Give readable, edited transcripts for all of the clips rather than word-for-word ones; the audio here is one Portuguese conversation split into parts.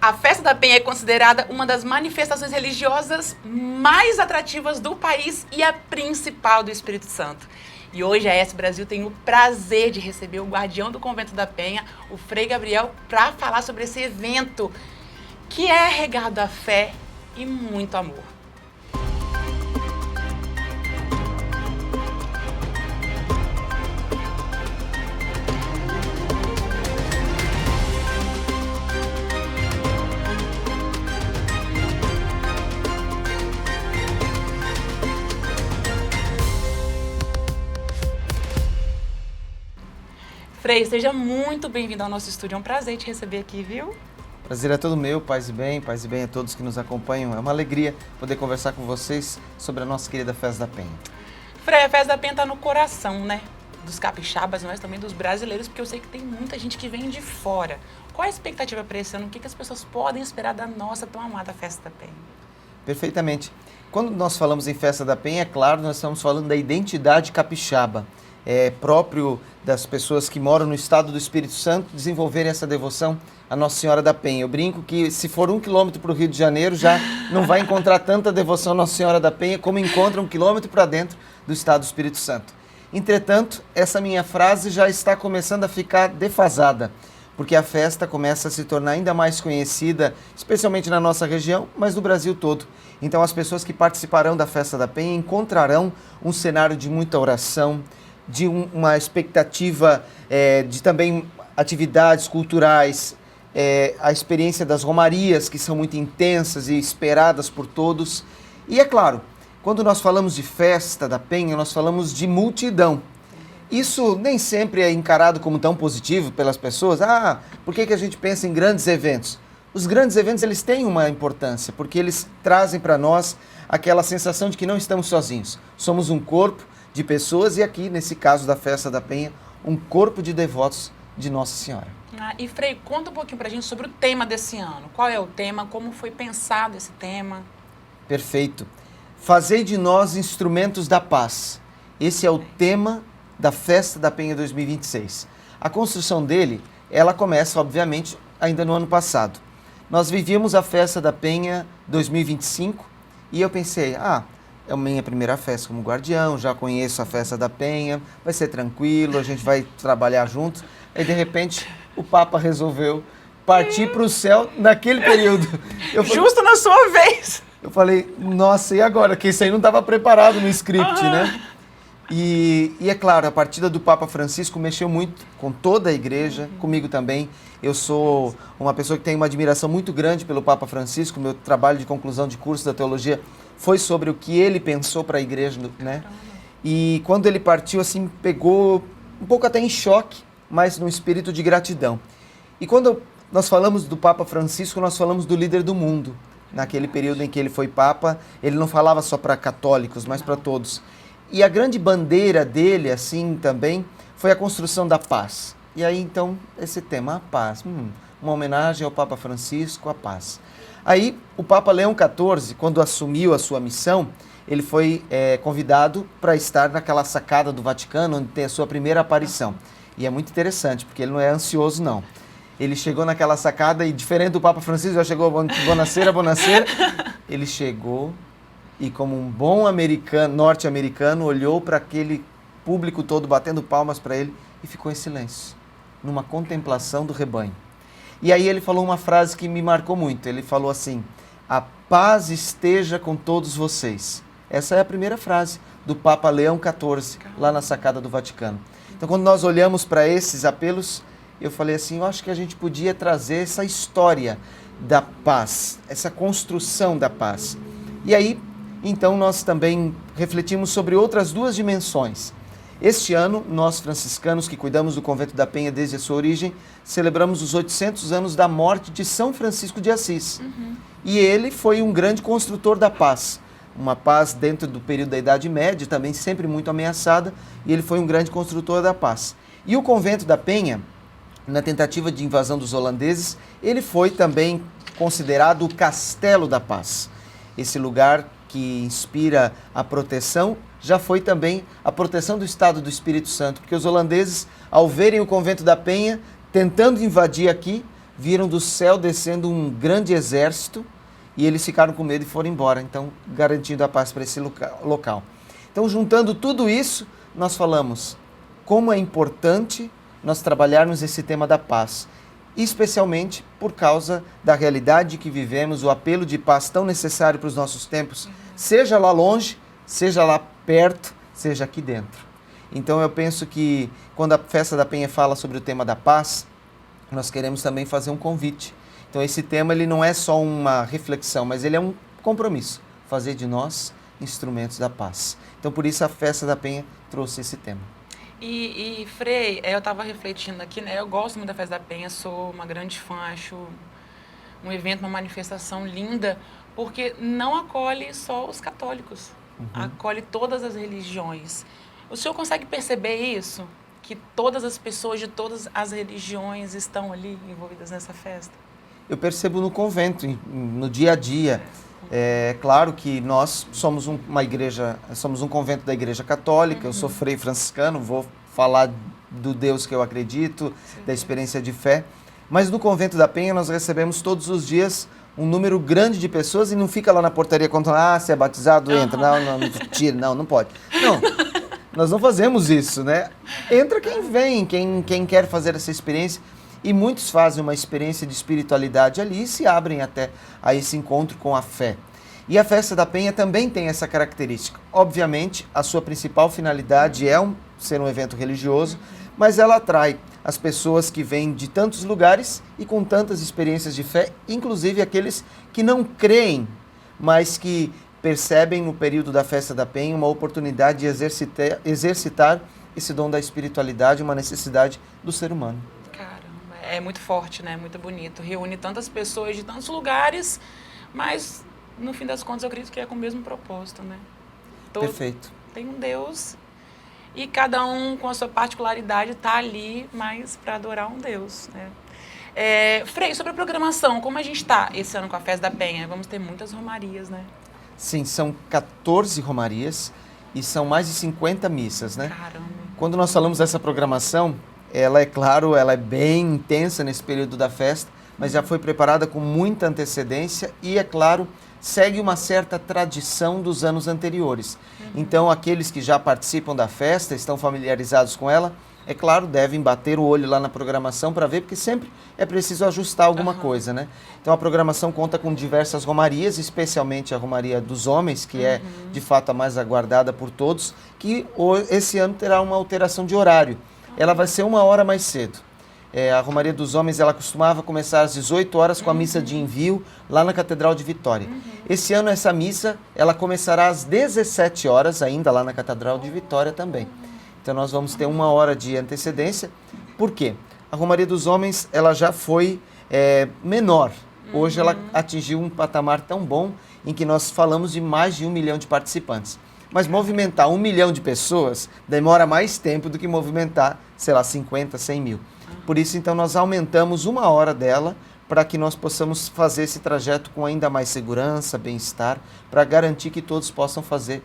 A Festa da Penha é considerada uma das manifestações religiosas mais atrativas do país e a principal do Espírito Santo. E hoje a ES Brasil tem o prazer de receber o guardião do Convento da Penha, o Frei Gabriel, para falar sobre esse evento que é regado a fé e muito amor. Frei, seja muito bem-vindo ao nosso estúdio. É um prazer te receber aqui, viu? Prazer é todo meu, paz e bem a todos que nos acompanham. É uma alegria poder conversar com vocês sobre a nossa querida Festa da Penha. Frei, a Festa da Penha está no coração, né? Dos capixabas, mas também dos brasileiros, porque eu sei que tem muita gente que vem de fora. Qual a expectativa para esse ano? O que as pessoas podem esperar da nossa tão amada Festa da Penha? Perfeitamente. Quando nós falamos em Festa da Penha, é claro, nós estamos falando da identidade capixaba. É próprio das pessoas que moram no estado do Espírito Santo desenvolverem essa devoção à Nossa Senhora da Penha. Eu brinco que se for 1 quilômetro para o Rio de Janeiro, já não vai encontrar tanta devoção à Nossa Senhora da Penha como encontra 1 quilômetro para dentro do estado do Espírito Santo. Entretanto, essa minha frase já está começando a ficar defasada, porque a festa começa a se tornar ainda mais conhecida, especialmente na nossa região, mas no Brasil todo. Então as pessoas que participarão da Festa da Penha encontrarão um cenário de muita oração, de uma expectativa de também atividades culturais, a experiência das romarias, que são muito intensas e esperadas por todos. E é claro, quando nós falamos de Festa da Penha, nós falamos de multidão. Isso nem sempre é encarado como tão positivo pelas pessoas. Por que a gente pensa em grandes eventos? Os grandes eventos, eles têm uma importância, porque eles trazem para nós aquela sensação de que não estamos sozinhos. Somos um corpo de pessoas e aqui, nesse caso da Festa da Penha, um corpo de devotos de Nossa Senhora. E Frei, conta um pouquinho pra gente sobre o tema desse ano. Qual é o tema? Como foi pensado esse tema? Perfeito. Fazei de nós instrumentos da paz. Esse é o tema da Festa da Penha 2026. A construção dele, ela começa, obviamente, ainda no ano passado. Nós vivíamos a Festa da Penha 2025 e eu pensei, é a minha primeira festa como guardião, já conheço a Festa da Penha, vai ser tranquilo, a gente vai trabalhar juntos. Aí, de repente, o Papa resolveu partir para o céu naquele período. Justo na sua vez! Eu falei, nossa, e agora? Que isso aí não estava preparado no script, né? E é claro, a partida do Papa Francisco mexeu muito com toda a igreja, comigo também. Eu sou uma pessoa que tem uma admiração muito grande pelo Papa Francisco. Meu trabalho de conclusão de curso da teologia foi sobre o que ele pensou para a igreja, né? E quando ele partiu, assim, pegou um pouco até em choque, mas num espírito de gratidão. E quando nós falamos do Papa Francisco, nós falamos do líder do mundo. Naquele período em que ele foi Papa, ele não falava só para católicos, mas para todos. E a grande bandeira dele, assim, também, foi a construção da paz. E aí, então, esse tema, a paz. Uma homenagem ao Papa Francisco, a paz. Aí, o Papa Leão XIV, quando assumiu a sua missão, ele foi convidado para estar naquela sacada do Vaticano, onde tem a sua primeira aparição. E é muito interessante, porque ele não é ansioso, não. Ele chegou naquela sacada e, diferente do Papa Francisco, já chegou, bonaceira, bonaceira. Ele chegou e, como um bom norte-americano, olhou para aquele público todo batendo palmas para ele e ficou em silêncio, numa contemplação do rebanho. E aí ele falou uma frase que me marcou muito. Ele falou assim, a paz esteja com todos vocês. Essa é a primeira frase do Papa Leão XIV, lá na sacada do Vaticano. Então, quando nós olhamos para esses apelos, eu falei assim, eu acho que a gente podia trazer essa história da paz, essa construção da paz. E aí, então, nós também refletimos sobre outras duas dimensões. Este ano, nós franciscanos que cuidamos do Convento da Penha desde a sua origem, celebramos os 800 anos da morte de São Francisco de Assis. E ele foi um grande construtor da paz. Uma paz dentro do período da Idade Média, também sempre muito ameaçada, e ele foi um grande construtor da paz. E o Convento da Penha, na tentativa de invasão dos holandeses, ele foi também considerado o Castelo da Paz. Esse lugar que inspira a proteção, já foi também a proteção do Estado do Espírito Santo, porque os holandeses, ao verem o Convento da Penha tentando invadir aqui, viram do céu descendo um grande exército e eles ficaram com medo e foram embora, então garantindo a paz para esse local. Então, juntando tudo isso, nós falamos como é importante nós trabalharmos esse tema da paz, especialmente por causa da realidade que vivemos, o apelo de paz tão necessário para os nossos tempos, seja lá longe, seja lá perto, seja aqui dentro. Então eu penso que quando a Festa da Penha fala sobre o tema da paz, nós queremos também fazer um convite. Então esse tema ele não é só uma reflexão, mas ele é um compromisso, fazer de nós instrumentos da paz. Então por isso a Festa da Penha trouxe esse tema. E Frei, eu estava refletindo aqui, né? Eu gosto muito da Festa da Penha, sou uma grande fã, acho um evento, uma manifestação linda, porque não acolhe só os católicos, acolhe todas as religiões. O senhor consegue perceber isso? Que todas as pessoas de todas as religiões estão ali envolvidas nessa festa? Eu percebo no convento, no dia a dia. É claro que nós somos uma igreja, somos um convento da Igreja Católica, eu sou frei franciscano, vou falar do Deus que eu acredito, da experiência de fé, mas no Convento da Penha nós recebemos todos os dias um número grande de pessoas e não fica lá na portaria contando, se é batizado, entra, não, tira, não pode. Não, nós não fazemos isso, né? Entra quem vem, quem quer fazer essa experiência. E muitos fazem uma experiência de espiritualidade ali e se abrem até a esse encontro com a fé. E a Festa da Penha também tem essa característica. Obviamente, a sua principal finalidade é ser um evento religioso, mas ela atrai as pessoas que vêm de tantos lugares e com tantas experiências de fé, inclusive aqueles que não creem, mas que percebem no período da Festa da Penha uma oportunidade de exercitar esse dom da espiritualidade, uma necessidade do ser humano. É muito forte, né? Muito bonito. Reúne tantas pessoas de tantos lugares, mas no fim das contas eu acredito que é com o mesmo propósito, né? Perfeito. Tem um Deus e cada um com a sua particularidade está ali, mas para adorar um Deus, né? Frei, sobre a programação, como a gente está esse ano com a Festa da Penha? Vamos ter muitas romarias, né? Sim, são 14 romarias e são mais de 50 missas, né? Caramba. Quando nós falamos dessa programação, ela é bem intensa nesse período da festa, mas já foi preparada com muita antecedência e, é claro, segue uma certa tradição dos anos anteriores. Então, aqueles que já participam da festa, estão familiarizados com ela, é claro, devem bater o olho lá na programação para ver, porque sempre é preciso ajustar alguma coisa, né? Então, a programação conta com diversas romarias, especialmente a Romaria dos Homens, que é, de fato, a mais aguardada por todos, que esse ano terá uma alteração de horário. Ela vai ser 1 hora mais cedo. A Romaria dos Homens, ela costumava começar às 18 horas com a missa de envio lá na Catedral de Vitória. Esse ano essa missa, ela começará às 17 horas ainda lá na Catedral de Vitória também. Então nós vamos ter 1 hora de antecedência. Por quê? A Romaria dos Homens, ela já foi menor. Hoje ela atingiu um patamar tão bom em que nós falamos de mais de 1 milhão de participantes. Mas movimentar 1 milhão de pessoas demora mais tempo do que movimentar, 50, 100 mil. Por isso, então, nós aumentamos 1 hora dela para que nós possamos fazer esse trajeto com ainda mais segurança, bem-estar, para garantir que todos possam fazer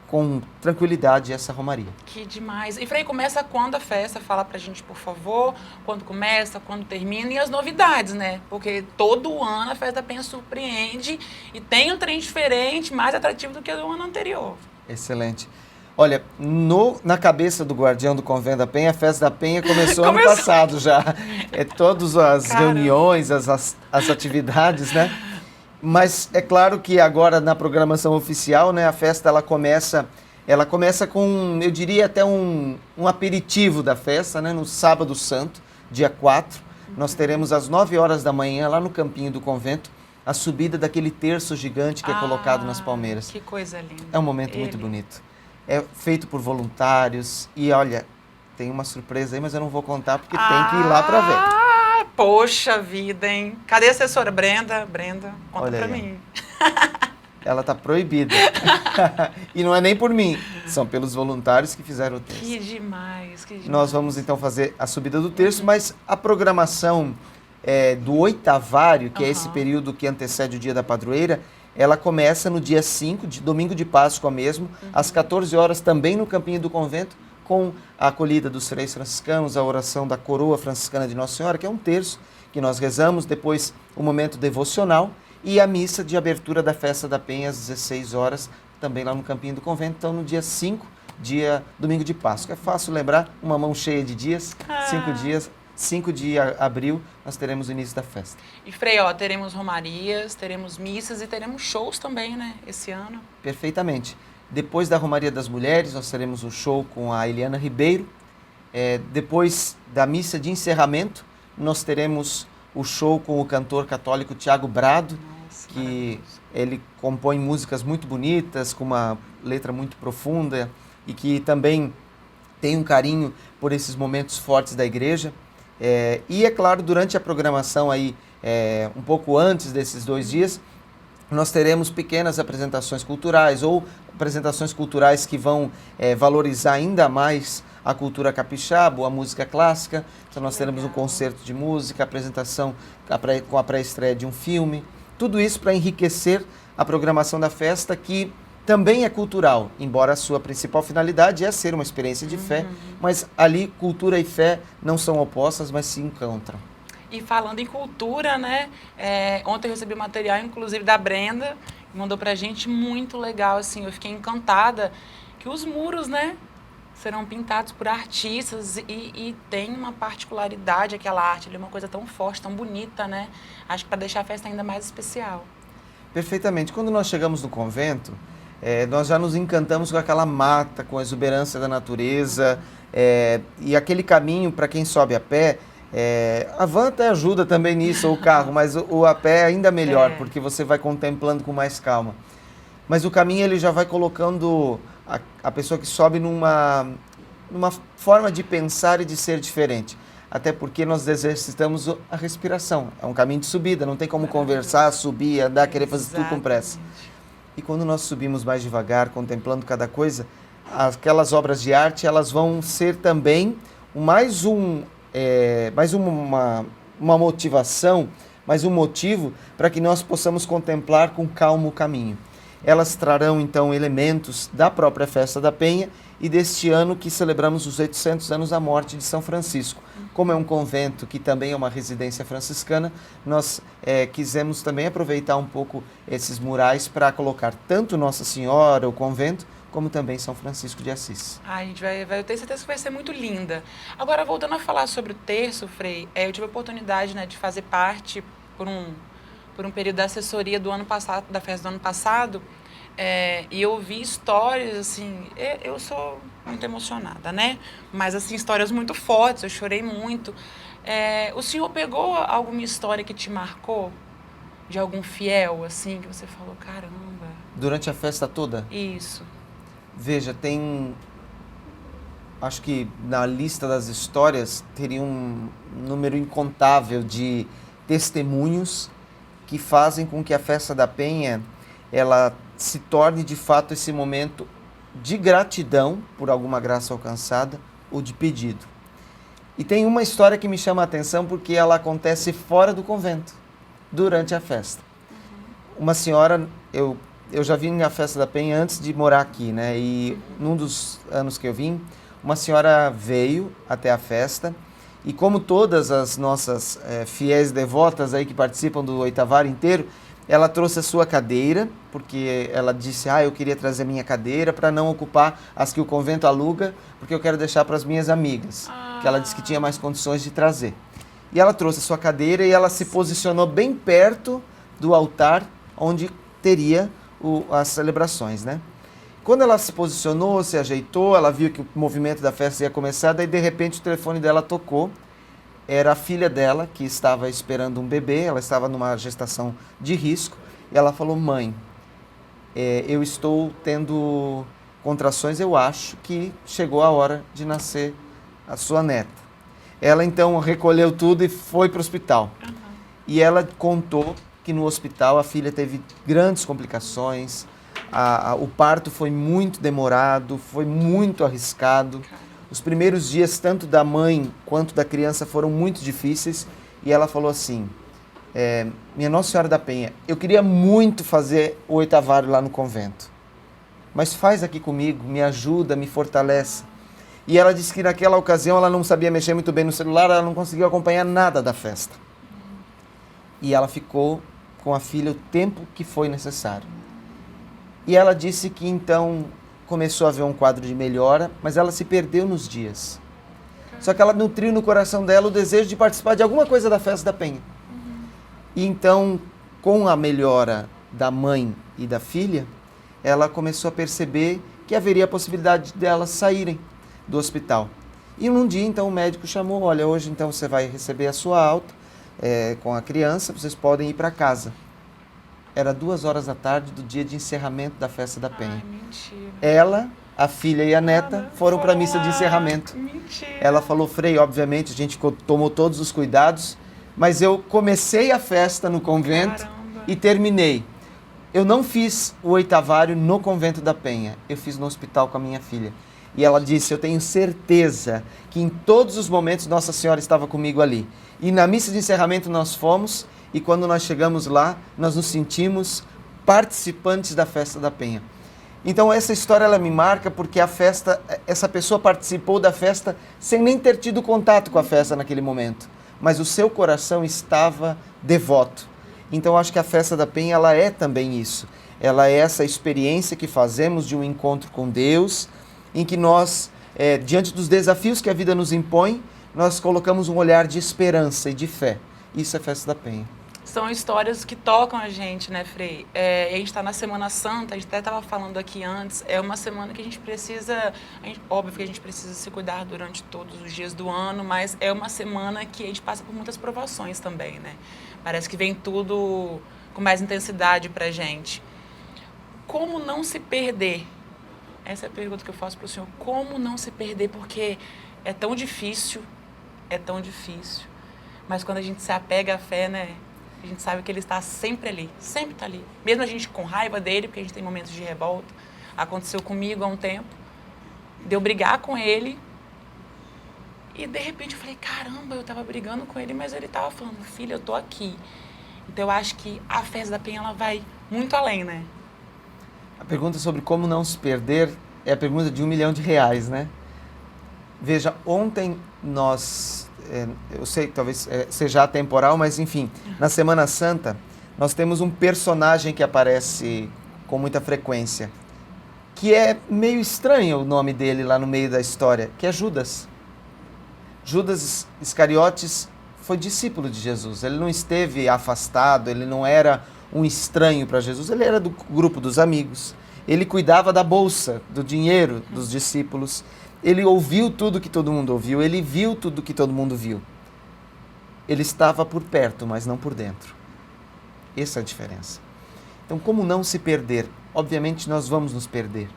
com tranquilidade essa romaria. Que demais. E Frei, começa quando a festa? Fala pra gente, por favor, quando começa, quando termina e as novidades, né? Porque todo ano a Festa da Penha surpreende e tem um trem diferente, mais atrativo do que o ano anterior. Excelente. Olha, na cabeça do guardião do Convento da Penha, a Festa da Penha começou ano passado já. Todas as reuniões, as atividades, né? Mas é claro que agora na programação oficial, né, a festa ela começa com, eu diria até um aperitivo da festa, né, no Sábado Santo, dia 4. Nós teremos às 9 horas da manhã, lá no campinho do convento, a subida daquele terço gigante que é colocado nas palmeiras. Que coisa linda. É um momento muito bonito. É feito por voluntários e olha, tem uma surpresa aí, mas eu não vou contar porque tem que ir lá para ver. Poxa vida, hein? Cadê a assessora? Brenda, conta olha pra aí, mim. Ela tá proibida. E não é nem por mim, são pelos voluntários que fizeram o terço. Que demais, que demais. Nós vamos então fazer a subida do terço, mas a programação do oitavário, que é esse período que antecede o dia da padroeira, ela começa no dia 5, domingo de Páscoa mesmo, às 14 horas também no campinho do convento, com a acolhida dos freis franciscanos, a oração da coroa franciscana de Nossa Senhora, que é um terço que nós rezamos, depois o momento devocional e a missa de abertura da Festa da Penha às 16 horas, também lá no Campinho do Convento. Então, no dia 5, domingo de Páscoa. É fácil lembrar, uma mão cheia de dias, 5 dias, 5 de abril, nós teremos o início da festa. E Frei, teremos romarias, teremos missas e teremos shows também, né, esse ano. Perfeitamente. Depois da Romaria das Mulheres, nós teremos um show com a Eliana Ribeiro. Depois da missa de encerramento, nós teremos o show com o cantor católico Tiago Brado, que ele compõe músicas muito bonitas, com uma letra muito profunda e que também tem um carinho por esses momentos fortes da igreja. E é claro, durante a programação aí, um pouco antes desses 2 dias, nós teremos pequenas apresentações culturais ou apresentações culturais que vão valorizar ainda mais a cultura capixaba, a música clássica. Então nós teremos um concerto de música, apresentação com a pré-estreia de um filme. Tudo isso para enriquecer a programação da festa, que também é cultural, embora a sua principal finalidade é ser uma experiência de fé, mas ali cultura e fé não são opostas, mas se encontram. E falando em cultura, né, ontem eu recebi um material, inclusive, da Brenda, que mandou pra gente, muito legal, assim, eu fiquei encantada, que os muros, né, serão pintados por artistas e tem uma particularidade aquela arte, é uma coisa tão forte, tão bonita, né, acho que para deixar a festa ainda mais especial. Perfeitamente. Quando nós chegamos no convento, nós já nos encantamos com aquela mata, com a exuberância da natureza, e aquele caminho para quem sobe a pé. A van até ajuda também nisso, ou o carro, mas o a pé é ainda melhor, porque você vai contemplando com mais calma. Mas o caminho ele já vai colocando a pessoa que sobe numa forma de pensar e de ser diferente. Até porque nós exercitamos a respiração. É um caminho de subida, não tem como conversar, subir, andar, querer fazer tudo com pressa. E quando nós subimos mais devagar, contemplando cada coisa, aquelas obras de arte, elas vão ser também mais uma motivação, mais um motivo para que nós possamos contemplar com calma o caminho. Elas trarão, então, elementos da própria Festa da Penha e deste ano que celebramos os 800 anos da morte de São Francisco. Como é um convento que também é uma residência franciscana, nós quisemos também aproveitar um pouco esses murais para colocar tanto Nossa Senhora, o convento, como também São Francisco de Assis. Gente eu tenho certeza que vai ser muito linda. Agora, voltando a falar sobre o terço, Frei, eu tive a oportunidade, né, de fazer parte por um período da assessoria do ano passado, da festa do ano passado, e eu vi histórias, assim, eu sou muito emocionada, né? Mas, assim, histórias muito fortes, eu chorei muito. O senhor pegou alguma história que te marcou? De algum fiel, assim, que você falou, caramba... Durante a festa toda? Isso. Veja, acho que na lista das histórias teria um número incontável de testemunhos que fazem com que a Festa da Penha ela se torne de fato esse momento de gratidão por alguma graça alcançada ou de pedido. E tem uma história que me chama a atenção porque ela acontece fora do convento, durante a festa. Uma senhora, eu já vim na Festa da Penha antes de morar aqui, né? E num dos anos que eu vim, uma senhora veio até a festa e como todas as nossas fiéis devotas aí que participam do oitavário inteiro, ela trouxe a sua cadeira, porque ela disse, eu queria trazer minha cadeira para não ocupar as que o convento aluga, porque eu quero deixar para as minhas amigas, que ela disse que tinha mais condições de trazer. E ela trouxe a sua cadeira e ela se posicionou bem perto do altar onde teria as celebrações, né? Quando ela se posicionou, se ajeitou, ela viu que o movimento da festa ia começar, daí de repente o telefone dela tocou. Era a filha dela que estava esperando um bebê, ela estava numa gestação de risco, e ela falou, mãe, eu estou tendo contrações, eu acho que chegou a hora de nascer a sua neta. Ela então recolheu tudo e foi para o hospital. E ela contou que no hospital a filha teve grandes complicações, o parto foi muito demorado, foi muito arriscado. Os primeiros dias, tanto da mãe quanto da criança, foram muito difíceis. E ela falou assim, minha Nossa Senhora da Penha, eu queria muito fazer o oitavário lá no convento. Mas faz aqui comigo, me ajuda, me fortalece. E ela disse que naquela ocasião ela não sabia mexer muito bem no celular, ela não conseguiu acompanhar nada da festa. E ela ficou com a filha o tempo que foi necessário. E ela disse que então começou a ver um quadro de melhora, mas ela se perdeu nos dias. Só que ela nutriu no coração dela o desejo de participar de alguma coisa da festa da Penha. E então, com a melhora da mãe e da filha, ela começou a perceber que haveria a possibilidade delas saírem do hospital. E num dia, então, o médico chamou, olha, hoje então você vai receber a sua alta com a criança, vocês podem ir para casa. Era 2h da tarde do dia de encerramento da festa da Penha. Ai, mentira. Ela, a filha e a neta foram para a missa de encerramento. Mentira. Ela falou, Frei, obviamente, a gente tomou todos os cuidados, mas eu comecei a festa no convento. Caramba. E terminei. Eu não fiz o oitavário no convento da Penha, eu fiz no hospital com a minha filha. E ela disse, eu tenho certeza que em todos os momentos Nossa Senhora estava comigo ali. E na missa de encerramento nós fomos, e quando nós chegamos lá, nós nos sentimos participantes da festa da Penha. Então essa história ela me marca porque a festa, essa pessoa participou da festa sem nem ter tido contato com a festa naquele momento, mas o seu coração estava devoto. Então acho que a festa da Penha ela é também isso. Ela é essa experiência que fazemos de um encontro com Deus, em que nós, diante dos desafios que a vida nos impõe, nós colocamos um olhar de esperança e de fé. Isso é a festa da Penha. São histórias que tocam a gente, né, Frei? A gente está na Semana Santa, a gente até estava falando aqui antes, é uma semana que a gente precisa, óbvio que a gente precisa se cuidar durante todos os dias do ano, mas é uma semana que a gente passa por muitas provações também, né? Parece que vem tudo com mais intensidade pra gente. Como não se perder? Essa é a pergunta que eu faço pro senhor. Como não se perder? Porque é tão difícil, mas quando a gente se apega à fé, né? A gente sabe que ele está sempre ali, sempre está ali. Mesmo a gente com raiva dele, porque a gente tem momentos de revolta. Aconteceu comigo há um tempo, de eu brigar com ele. E de repente eu falei, caramba, eu estava brigando com ele, mas ele estava falando, filha, eu tô aqui. Então eu acho que a festa da Penha, ela vai muito além, né? A pergunta sobre como não se perder é a pergunta de R$1 milhão, né? Veja, ontem nós, eu sei que talvez seja atemporal, mas enfim, na Semana Santa nós temos um personagem que aparece com muita frequência, que é meio estranho o nome dele lá no meio da história, que é Judas. Judas Iscariotes foi discípulo de Jesus, ele não esteve afastado, ele não era um estranho para Jesus, ele era do grupo dos amigos, ele cuidava da bolsa, do dinheiro dos discípulos, ele ouviu tudo que todo mundo ouviu, ele viu tudo que todo mundo viu. Ele estava por perto, mas não por dentro. Essa é a diferença. Então, como não se perder? Obviamente nós vamos nos perder,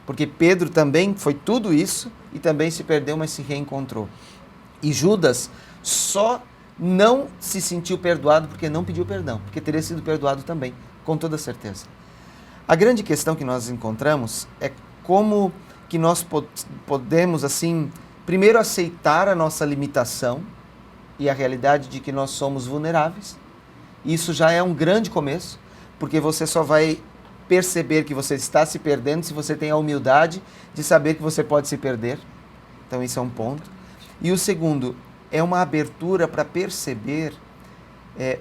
porque Pedro também foi tudo isso e também se perdeu, mas se reencontrou. E Judas só não se sentiu perdoado porque não pediu perdão, porque teria sido perdoado também, com toda certeza. A grande questão que nós encontramos é como que nós podemos, assim, primeiro aceitar a nossa limitação e a realidade de que nós somos vulneráveis. Isso já é um grande começo, porque você só vai perceber que você está se perdendo se você tem a humildade de saber que você pode se perder. Então isso é um ponto. E o segundo é uma abertura para perceber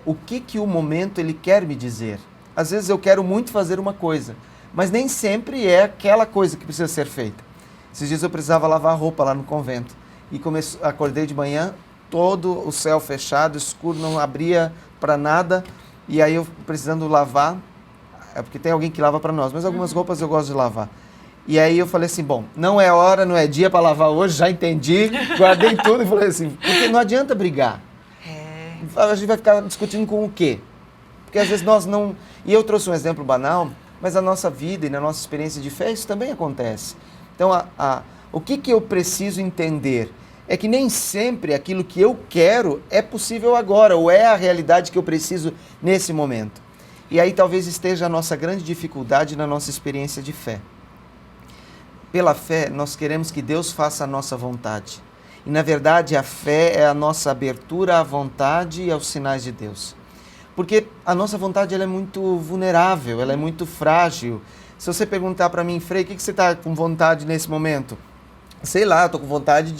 o que o momento ele quer me dizer. Às vezes eu quero muito fazer uma coisa, mas nem sempre é aquela coisa que precisa ser feita. Esses dias eu precisava lavar roupa lá no convento e acordei de manhã, todo o céu fechado, escuro, não abria para nada, e aí eu precisando lavar, porque tem alguém que lava para nós, mas algumas roupas eu gosto de lavar. E aí eu falei assim, bom, não é hora, não é dia para lavar hoje, já entendi, guardei tudo e falei assim, porque não adianta brigar. A gente vai ficar discutindo com o quê? Porque às vezes nós não... E eu trouxe um exemplo banal, mas na nossa vida e na nossa experiência de fé isso também acontece. Então, o que eu preciso entender é que nem sempre aquilo que eu quero é possível agora, ou é a realidade que eu preciso nesse momento. E aí talvez esteja a nossa grande dificuldade na nossa experiência de fé. Pela fé, nós queremos que Deus faça a nossa vontade. E, na verdade, a fé é a nossa abertura à vontade e aos sinais de Deus. Porque a nossa vontade ela é muito vulnerável, ela é muito frágil. Se você perguntar para mim, Frei, o que você está com vontade nesse momento? Sei lá, estou com vontade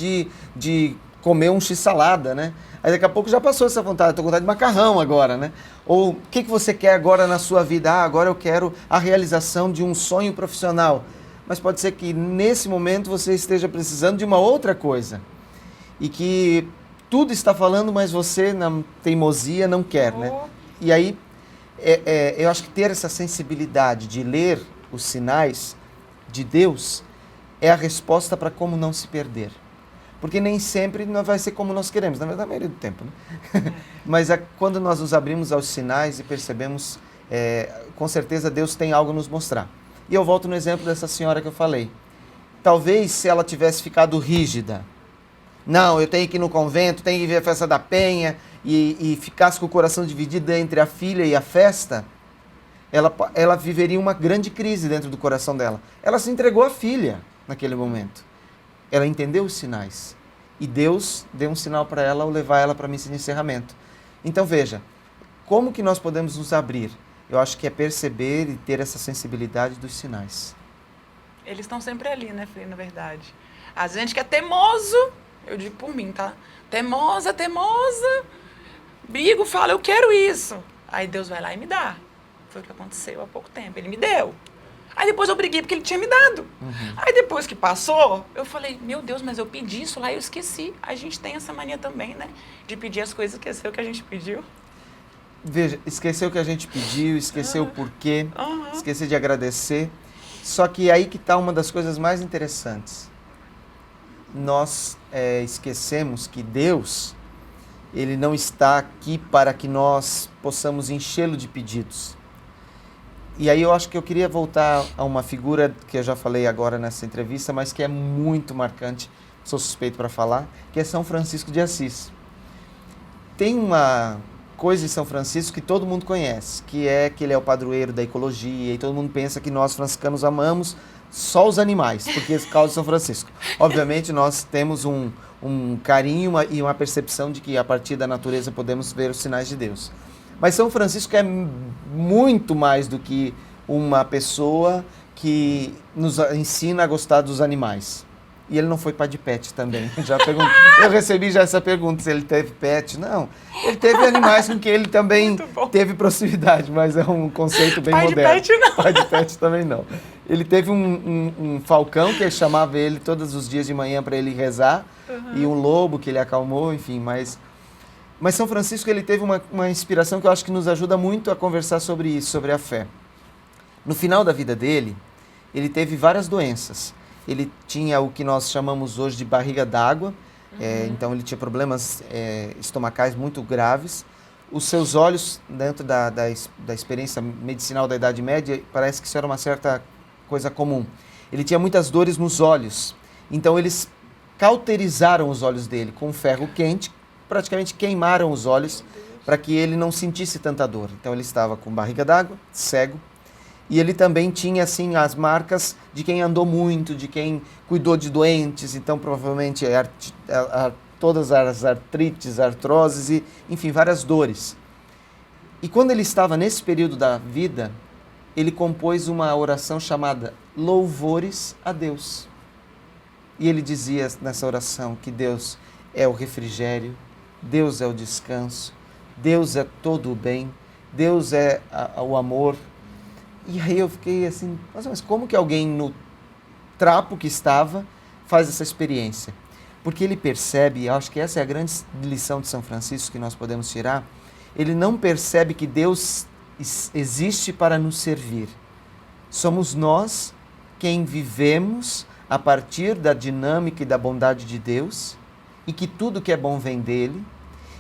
de comer um x-salada, né? Aí daqui a pouco já passou essa vontade, estou com vontade de macarrão agora, né? Ou o que você quer agora na sua vida? Ah, agora eu quero a realização de um sonho profissional. Mas pode ser que nesse momento você esteja precisando de uma outra coisa. E que tudo está falando, mas você, na teimosia, não quer, né? E aí, eu acho que ter essa sensibilidade de ler os sinais de Deus é a resposta para como não se perder. Porque nem sempre não vai ser como nós queremos, na verdade, a maioria do tempo, né? Mas quando nós nos abrimos aos sinais e percebemos, com certeza Deus tem algo a nos mostrar. E eu volto no exemplo dessa senhora que eu falei. Talvez se ela tivesse ficado rígida, não, eu tenho que ir no convento, tenho que ver a festa da Penha, e ficasse com o coração dividido entre a filha e a festa, ela viveria uma grande crise dentro do coração dela. Ela se entregou à filha naquele momento. Ela entendeu os sinais. E Deus deu um sinal para ela ao levar ela para a missa de encerramento. Então veja, como que nós podemos nos abrir? Eu acho que é perceber e ter essa sensibilidade dos sinais. Eles estão sempre ali, né, Frei, na verdade. A gente que é teimoso, eu digo por mim, tá? Teimosa, brigo, falo, eu quero isso. Aí Deus vai lá e me dá. Foi o que aconteceu há pouco tempo, ele me deu. Aí depois eu briguei porque ele tinha me dado. Aí depois que passou, eu falei, meu Deus, mas eu pedi isso lá e eu esqueci. A gente tem essa mania também, né? De pedir as coisas, esquecer o que a gente pediu. Veja, esqueceu o que a gente pediu, esqueceu o porquê, esquecer de agradecer. Só que aí que está uma das coisas mais interessantes. Nós esquecemos que Deus, Ele não está aqui para que nós possamos enchê-lo de pedidos. E aí eu acho que eu queria voltar a uma figura que eu já falei agora nessa entrevista, mas que é muito marcante, sou suspeito para falar, que é São Francisco de Assis. Tem uma coisa em São Francisco que todo mundo conhece, que é que ele é o padroeiro da ecologia, e todo mundo pensa que nós franciscanos amamos só os animais, porque é por causa de São Francisco. Obviamente nós temos um carinho e uma percepção de que a partir da natureza podemos ver os sinais de Deus. Mas São Francisco é muito mais do que uma pessoa que nos ensina a gostar dos animais. E ele não foi pai de pet também. Eu recebi já essa pergunta, se ele teve pet. Não, ele teve animais com que ele também teve proximidade, mas é um conceito bem moderno. Pai de pet não. Pai de pet também não. Ele teve um falcão que chamava ele todos os dias de manhã para ele rezar, e um lobo que ele acalmou, enfim, Mas São Francisco, ele teve uma inspiração que eu acho que nos ajuda muito a conversar sobre isso, sobre a fé. No final da vida dele, ele teve várias doenças. Ele tinha o que nós chamamos hoje de barriga d'água, então ele tinha problemas estomacais muito graves. Os seus olhos, dentro da experiência medicinal da Idade Média, parece que isso era uma certa coisa comum. Ele tinha muitas dores nos olhos, então eles cauterizaram os olhos dele com ferro quente, praticamente queimaram os olhos para que ele não sentisse tanta dor. Então ele estava com barriga d'água, cego, e ele também tinha assim as marcas de quem andou muito, de quem cuidou de doentes, então provavelmente todas as artrites, artroses e, enfim, várias dores. E quando ele estava nesse período da vida, ele compôs uma oração chamada Louvores a Deus. E ele dizia nessa oração que Deus é o refrigério, Deus é o descanso, Deus é todo o bem, Deus é o amor. E aí eu fiquei assim, mas como que alguém no trapo que estava faz essa experiência? Porque ele percebe, acho que essa é a grande lição de São Francisco que nós podemos tirar, ele não percebe que Deus existe para nos servir. Somos nós quem vivemos a partir da dinâmica e da bondade de Deus, e que tudo que é bom vem dele,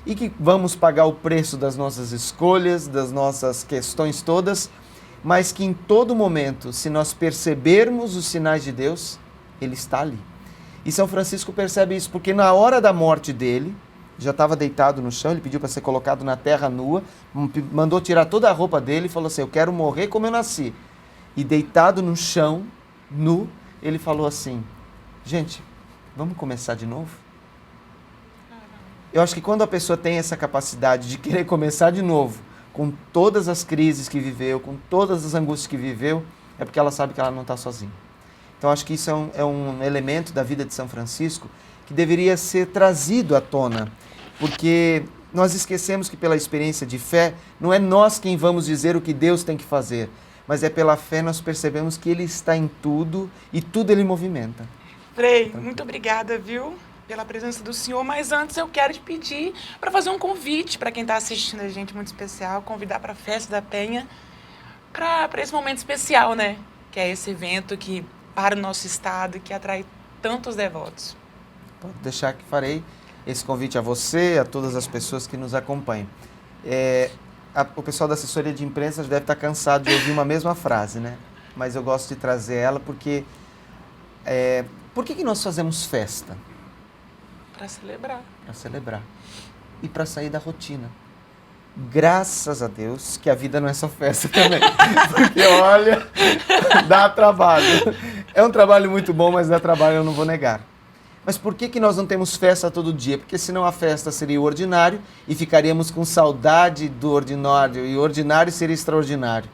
e que vamos pagar o preço das nossas escolhas, das nossas questões todas, mas que em todo momento, se nós percebermos os sinais de Deus, ele está ali. E São Francisco percebe isso, porque na hora da morte dele, já estava deitado no chão, ele pediu para ser colocado na terra nua, mandou tirar toda a roupa dele e falou assim, eu quero morrer como eu nasci. E deitado no chão, nu, ele falou assim, gente, vamos começar de novo? Eu acho que quando a pessoa tem essa capacidade de querer começar de novo, com todas as crises que viveu, com todas as angústias que viveu, é porque ela sabe que ela não está sozinha. Então acho que isso é um elemento da vida de São Francisco que deveria ser trazido à tona, porque nós esquecemos que pela experiência de fé, não é nós quem vamos dizer o que Deus tem que fazer, mas é pela fé nós percebemos que Ele está em tudo e tudo Ele movimenta. Frei, muito obrigada, viu, pela presença do senhor, mas antes eu quero te pedir para fazer um convite para quem está assistindo a gente, muito especial, convidar para a Festa da Penha, para esse momento especial, né? Que é esse evento que para o nosso estado, que atrai tantos devotos. Pode deixar que farei esse convite a você, a todas as pessoas que nos acompanham. O pessoal da assessoria de imprensa deve estar cansado de ouvir uma mesma frase, né? Mas eu gosto de trazer ela porque... por que nós fazemos festa? Para celebrar. Para celebrar. E para sair da rotina. Graças a Deus que a vida não é só festa também. Porque, olha, dá trabalho. É um trabalho muito bom, mas dá trabalho, eu não vou negar. Mas por que nós não temos festa todo dia? Porque senão a festa seria o ordinário e ficaríamos com saudade do ordinário, e o ordinário seria extraordinário.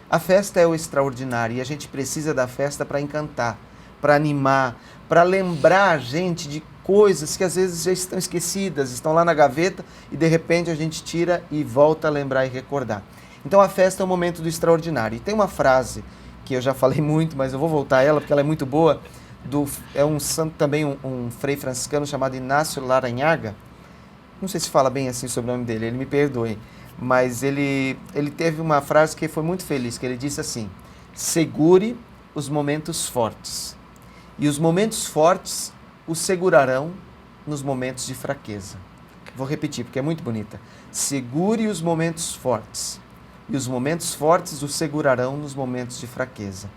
A festa é o extraordinário e a gente precisa da festa para encantar, para animar, para lembrar a gente de coisas que às vezes já estão esquecidas, estão lá na gaveta e de repente a gente tira e volta a lembrar e recordar. Então a festa é o momento do extraordinário. E tem uma frase que eu já falei muito, mas eu vou voltar a ela porque ela é muito boa, é um santo também, um frei franciscano chamado Inácio Laranhaga. Não sei se fala bem assim sobre o nome dele, ele me perdoe, mas ele teve uma frase que foi muito feliz, que ele disse assim: segure os momentos fortes, e os momentos fortes o segurarão nos momentos de fraqueza. Vou repetir, porque é muito bonita. Segure os momentos fortes, e os momentos fortes o segurarão nos momentos de fraqueza.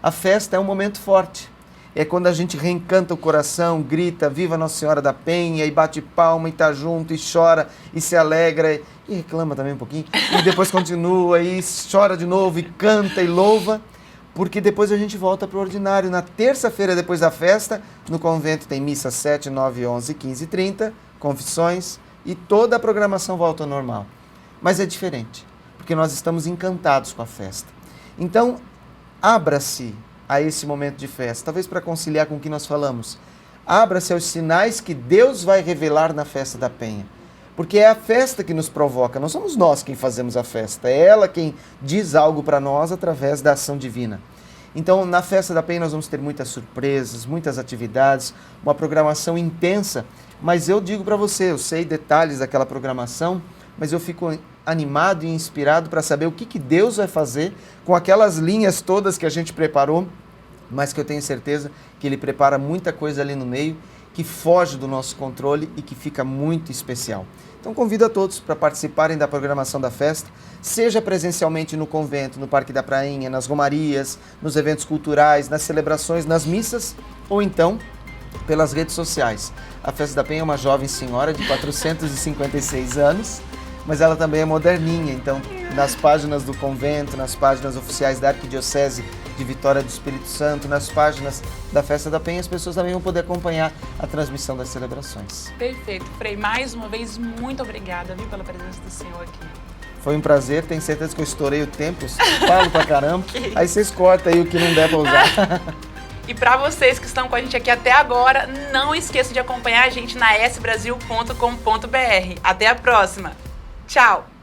A festa é um momento forte. É quando a gente reencanta o coração, grita, viva Nossa Senhora da Penha, e bate palma, e tá junto, e chora, e se alegra, e reclama também um pouquinho, e depois continua, e chora de novo, e canta, e louva, porque depois a gente volta para o ordinário. Na terça-feira, depois da festa, no convento tem missa 7, 9, 11, 15 e 30, confissões, e toda a programação volta ao normal. Mas é diferente, porque nós estamos encantados com a festa. Então, abra-se a esse momento de festa, talvez para conciliar com o que nós falamos. Abra-se aos sinais que Deus vai revelar na Festa da Penha. Porque é a festa que nos provoca, não somos nós quem fazemos a festa, é ela quem diz algo para nós através da ação divina. Então, na Festa da Penha nós vamos ter muitas surpresas, muitas atividades, uma programação intensa, mas eu digo para você, eu sei detalhes daquela programação, mas eu fico animado e inspirado para saber o que Deus vai fazer com aquelas linhas todas que a gente preparou, mas que eu tenho certeza que Ele prepara muita coisa ali no meio, que foge do nosso controle e que fica muito especial. Então convido a todos para participarem da programação da festa, seja presencialmente no convento, no Parque da Prainha, nas romarias, nos eventos culturais, nas celebrações, nas missas, ou então pelas redes sociais. A Festa da Penha é uma jovem senhora de 456 anos, mas ela também é moderninha, então nas páginas do convento, nas páginas oficiais da Arquidiocese de Vitória do Espírito Santo, nas páginas da Festa da Penha, as pessoas também vão poder acompanhar a transmissão das celebrações. Perfeito, Frei. Mais uma vez, muito obrigada, viu, pela presença do senhor aqui. Foi um prazer, tenho certeza que eu estourei o tempo, falo pra caramba, aí vocês cortam aí o que não der pra usar. E para vocês que estão com a gente aqui até agora, não esqueça de acompanhar a gente na sbrasil.com.br. Até a próxima. Tchau!